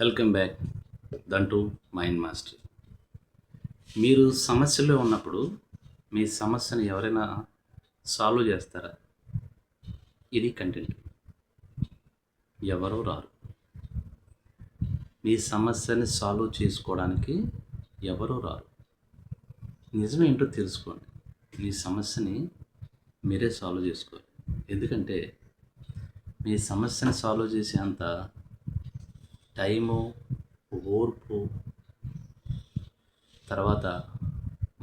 Welcome back దంటూ mind master. మీరు సమస్యలో ఉన్నప్పుడు మీ సమస్యను ఎవరైనా సాల్వ్ చేస్తారా? ఇది కంటెంట్. ఎవరూ రారు. మీ సమస్యని సాల్వ్ చేసుకోవడానికి ఎవరూ రారు. నిజం ఏంటో తెలుసుకోండి. మీ సమస్యని మీరే సాల్వ్ చేసుకోవాలి. ఎందుకంటే మీ సమస్యని సాల్వ్ చేసే అంత టైము, ఓర్పు, తర్వాత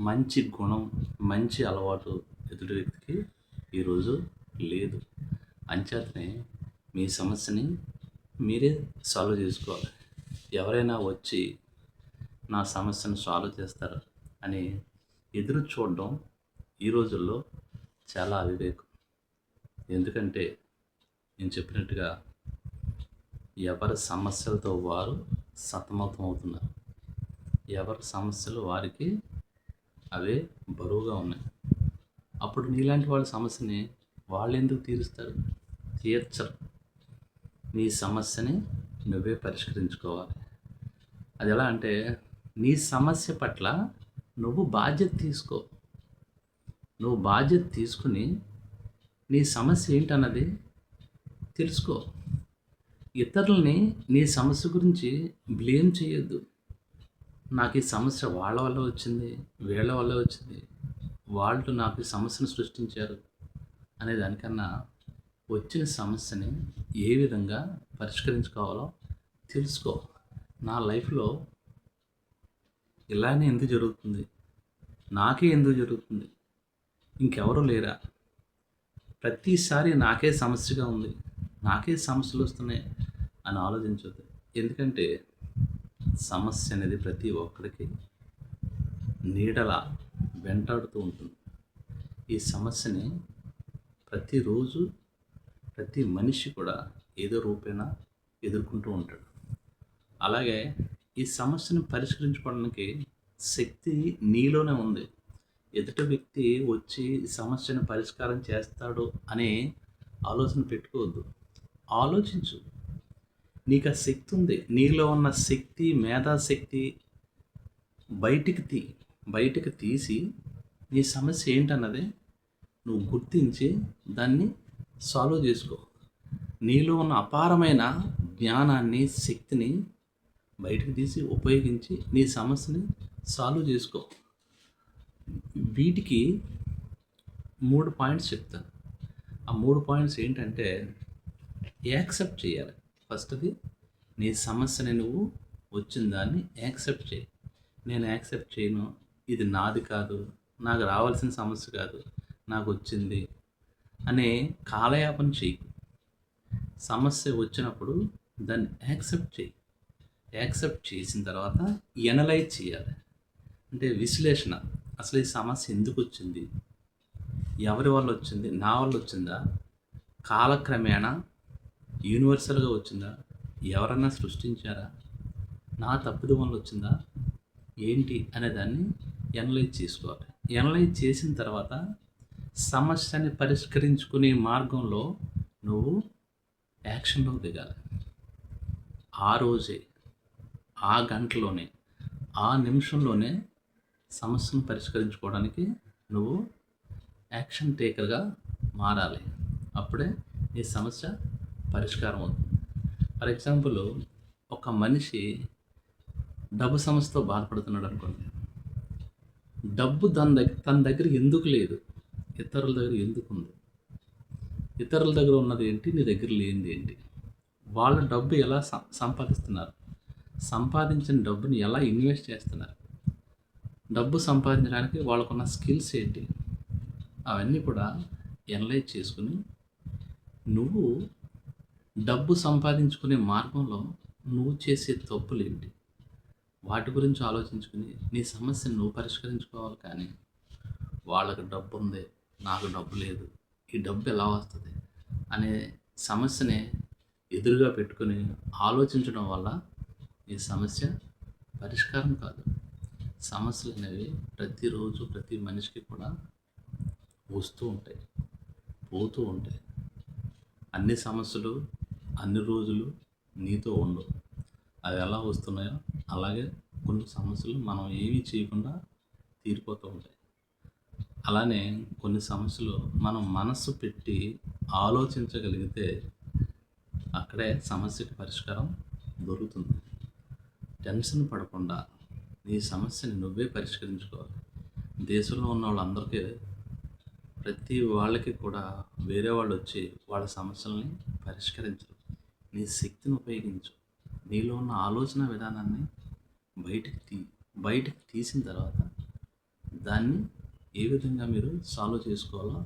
మంచి గుణం, మంచి అలవాటు ఎదుటి వ్యక్తికి ఈరోజు లేదు. అంచేతనే మీ సమస్యని మీరే సాల్వ్ చేసుకోవాలి. ఎవరైనా వచ్చి నా సమస్యను సాల్వ్ చేస్తారు అని ఎదురు చూడడం ఈ రోజుల్లో చాలా అవివేకం. ఎందుకంటే నేను చెప్పినట్టుగా ఎవరి సమస్యలతో వారు సతమతం అవుతున్నారు. ఎవరి సమస్యలు వారికి అవే బరువుగా ఉన్నాయి. అప్పుడు నీలాంటి వాళ్ళ సమస్యని వాళ్ళు ఎందుకు తీరుస్తారు? తీర్చరు. నీ సమస్యని నువ్వే పరిష్కరించుకోవాలి. అది ఎలా అంటే, నీ సమస్య పట్ల నువ్వు బాధ్యత తీసుకో. నువ్వు బాధ్యత తీసుకుని నీ సమస్య ఏంటన్నది తెలుసుకో. ఇతరులని నీ సమస్య గురించి బ్లేమ్ చేయొద్దు. నాకు ఈ సమస్య వాళ్ళ వల్ల వచ్చింది, వీళ్ళ వల్ల వచ్చింది, వాళ్ళు నాకు ఈ సమస్యను సృష్టించారు అనే దానికన్నా వచ్చిన సమస్యని ఏ విధంగా పరిష్కరించుకోవాలో తెలుసుకో. నా లైఫ్లో ఇలానే ఎందుకు జరుగుతుంది, నాకే ఎందుకు జరుగుతుంది, ఇంకెవరు లేరా, ప్రతిసారి నాకే సమస్యగా ఉంది, నాకే సమస్యలు వస్తున్నాయి అని ఆలోచించొద్దు. ఎందుకంటే సమస్య అనేది ప్రతి ఒక్కరికి నీడలా వెంటాడుతూ ఉంటుంది. ఈ సమస్యని ప్రతిరోజు ప్రతి మనిషి కూడా ఏదో రూపేణా ఎదుర్కొంటూ ఉంటాడు. అలాగే ఈ సమస్యను పరిష్కరించుకోవడానికి శక్తి నీలోనే ఉంది. ఎదుటి వ్యక్తి వచ్చి ఈ సమస్యను పరిష్కారం చేస్తాడు అనే ఆలోచన పెట్టుకోవద్దు. ఆలోచించు. నీకు ఆ శక్తి ఉంది. నీలో ఉన్న శక్తి, మేధాశక్తి బయటికి తీసి నీ సమస్య ఏంటన్నది నువ్వు గుర్తించి దాన్ని సాల్వ్ చేసుకో. నీలో ఉన్న అపారమైన జ్ఞానాన్ని, శక్తిని బయటకు తీసి ఉపయోగించి నీ సమస్యని సాల్వ్ చేసుకో. వీటికి 3 పాయింట్స్ చెప్తాను. ఆ 3 పాయింట్స్ ఏంటంటే, యాక్సెప్ట్ చేయాలి. ఫస్ట్ది, నీ సమస్యని నువ్వు వచ్చిన దాన్ని యాక్సెప్ట్ చేయి. నేను యాక్సెప్ట్ చేయను, ఇది నాది కాదు, నాకు రావాల్సిన సమస్య కాదు, నాకు వచ్చింది అనే కాలయాపన చెయ్యి. సమస్య వచ్చినప్పుడు దాన్ని యాక్సెప్ట్ చేయి. యాక్సెప్ట్ చేసిన తర్వాత ఎనలైజ్ చేయాలి. అంటే విశ్లేషణ. అసలు ఈ సమస్య ఎందుకు వచ్చింది, ఎవరి వల్ల వచ్చింది, నా వల్ల వచ్చిందా, కాలక్రమేణా యూనివర్సల్గా వచ్చిందా, ఎవరన్నా సృష్టించారా, నా తప్పిదం వల్ల వచ్చిందా, ఏంటి అనే దాన్ని ఎనలైజ్ చేసుకోవాలి. ఎనలైజ్ చేసిన తర్వాత సమస్యని పరిష్కరించుకునే మార్గంలో నువ్వు యాక్షన్లో దిగాలి. ఆ రోజే, ఆ గంటలోనే, ఆ నిమిషంలోనే సమస్యను పరిష్కరించుకోవడానికి నువ్వు యాక్షన్ టేకర్గా మారాలి. అప్పుడే ఈ సమస్య పరిష్కారం అవుతుంది. ఫర్ ఎగ్జాంపుల్, ఒక మనిషి డబ్బు సమస్యతో బాధపడుతున్నాడు అనుకోండి. డబ్బు తన దగ్గర ఎందుకు లేదు, ఇతరుల దగ్గర ఎందుకు ఉంది? ఇతరుల దగ్గర ఉన్నది ఏంటి, నీ దగ్గర లేనిది ఏంటి? వాళ్ళు డబ్బు ఎలా సంపాదిస్తున్నారు, సంపాదించిన డబ్బుని ఎలా ఇన్వెస్ట్ చేస్తున్నారు, డబ్బు సంపాదించడానికి వాళ్ళకున్న స్కిల్స్ ఏంటి, అవన్నీ కూడా ఎనలైజ్ చేసుకుని నువ్వు డబ్బు సంపాదించుకునే మార్గంలో నువ్వు చేసే తప్పులు ఏంటి, వాటి గురించి ఆలోచించుకుని నీ సమస్యను నువ్వు పరిష్కరించుకోవాలి. కానీ వాళ్ళకి డబ్బు ఉంది, నాకు డబ్బు లేదు, ఈ డబ్బు ఎలా వస్తుంది అనే సమస్యని ఎదురుగా పెట్టుకుని ఆలోచించడం వల్ల ఈ సమస్య పరిష్కారం కాదు. సమస్యలు అనేవి ప్రతిరోజు ప్రతి మనిషికి కూడా వస్తూ ఉంటాయి, పోతూ ఉంటాయి. అన్ని సమస్యలు అన్ని రోజులు నీతో ఉండవు. అవి ఎలా వస్తున్నాయో అలాగే కొన్ని సమస్యలు మనం ఏమీ చేయకుండా తీరిపోతూ ఉంటాయి. అలానే కొన్ని సమస్యలు మనం మనస్సు పెట్టి ఆలోచించగలిగితే అక్కడే సమస్యకి పరిష్కారం దొరుకుతుంది. టెన్షన్ పడకుండా నీ సమస్యని నువ్వే పరిష్కరించుకోవాలి. దేశంలో ఉన్న వాళ్ళందరికీ ప్రతి వాళ్ళకి కూడా వేరే వాళ్ళు వచ్చి వాళ్ళ సమస్యల్ని పరిష్కరించరు. నీ శక్తిని ఉపయోగించు. నీలో ఉన్న ఆలోచన విధానాన్ని బయటికి తీ బయటికి తీసిన తర్వాత దాన్ని ఏ విధంగా మీరు సాల్వ్ చేసుకోవాలో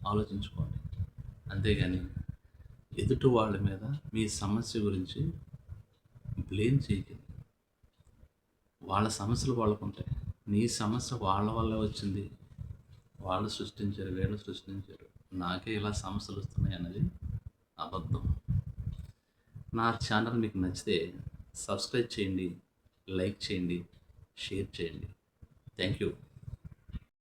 ఆలోచించుకోండి. అంతేగాని ఎదుటి వాళ్ళ మీద మీ సమస్య గురించి బ్లేమ్ చేయకండి. వాళ్ళ సమస్యలు వాళ్ళకుంటాయి. నీ సమస్య వాళ్ళ వల్లే వచ్చింది, వాళ్ళు సృష్టించారు, వీళ్ళు సృష్టించారు, నాకే ఇలా సమస్యలు వస్తున్నాయి అన్నది అబద్ధం. నా ఛానల్ మీకు నచ్చితే సబ్స్క్రైబ్ చేయండి, లైక్ చేయండి, షేర్ చేయండి. Thank you.